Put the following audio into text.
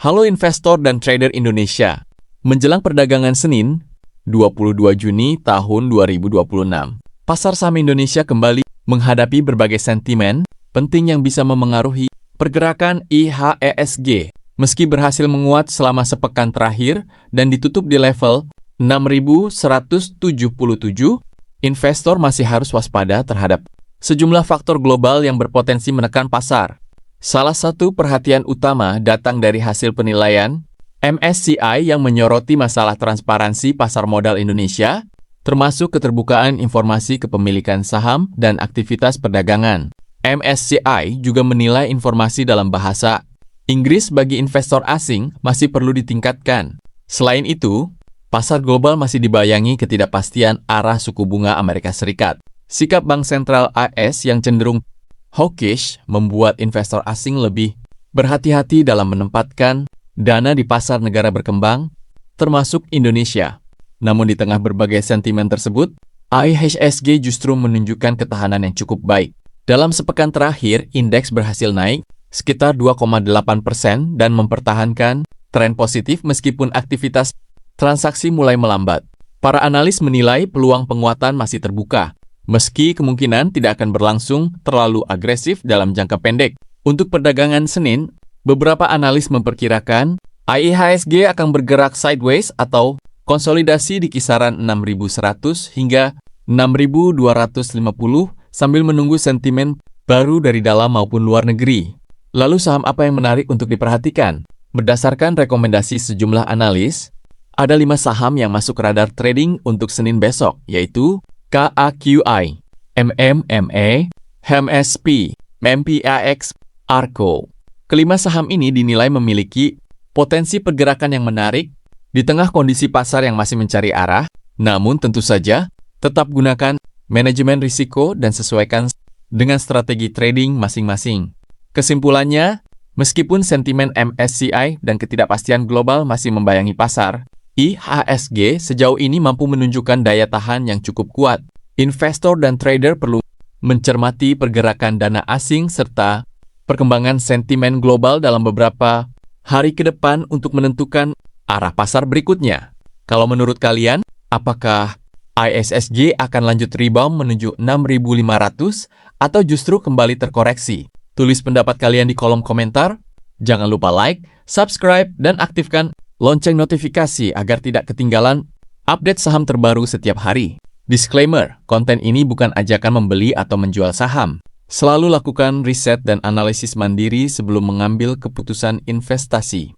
Halo investor dan trader Indonesia. Menjelang perdagangan Senin, 22 Juni tahun 2026, pasar saham Indonesia kembali menghadapi berbagai sentimen penting yang bisa memengaruhi pergerakan IHSG. Meski berhasil menguat selama sepekan terakhir dan ditutup di level 6.177, investor masih harus waspada terhadap sejumlah faktor global yang berpotensi menekan pasar. Salah satu perhatian utama datang dari hasil penilaian MSCI yang menyoroti masalah transparansi pasar modal Indonesia, termasuk keterbukaan informasi kepemilikan saham dan aktivitas perdagangan. MSCI juga menilai informasi dalam bahasa Inggris bagi investor asing masih perlu ditingkatkan. Selain itu, pasar global masih dibayangi ketidakpastian arah suku bunga Amerika Serikat. Sikap Bank Sentral AS yang cenderung hawkish membuat investor asing lebih berhati-hati dalam menempatkan dana di pasar negara berkembang, termasuk Indonesia. Namun di tengah berbagai sentimen tersebut, IHSG justru menunjukkan ketahanan yang cukup baik. Dalam sepekan terakhir, indeks berhasil naik sekitar 2,8% dan mempertahankan tren positif meskipun aktivitas transaksi mulai melambat. Para analis menilai peluang penguatan masih terbuka, meski kemungkinan tidak akan berlangsung terlalu agresif dalam jangka pendek. Untuk perdagangan Senin, beberapa analis memperkirakan IHSG akan bergerak sideways atau konsolidasi di kisaran 6.100 hingga 6.250 sambil menunggu sentimen baru dari dalam maupun luar negeri. Lalu saham apa yang menarik untuk diperhatikan? Berdasarkan rekomendasi sejumlah analis, ada 5 saham yang masuk radar trading untuk Senin besok, yaitu KAQI, MMMA, HMSP, MPAX, ARKO. Kelima saham ini dinilai memiliki potensi pergerakan yang menarik di tengah kondisi pasar yang masih mencari arah, namun tentu saja tetap gunakan manajemen risiko dan sesuaikan dengan strategi trading masing-masing. Kesimpulannya, meskipun sentimen MSCI dan ketidakpastian global masih membayangi pasar, IHSG sejauh ini mampu menunjukkan daya tahan yang cukup kuat. Investor dan trader perlu mencermati pergerakan dana asing serta perkembangan sentimen global dalam beberapa hari ke depan untuk menentukan arah pasar berikutnya. Kalau menurut kalian, apakah IHSG akan lanjut rebound menuju 6.500 atau justru kembali terkoreksi? Tulis pendapat kalian di kolom komentar. Jangan lupa like, subscribe, dan aktifkan lonceng notifikasi agar tidak ketinggalan update saham terbaru setiap hari. Disclaimer, konten ini bukan ajakan membeli atau menjual saham. Selalu lakukan riset dan analisis mandiri sebelum mengambil keputusan investasi.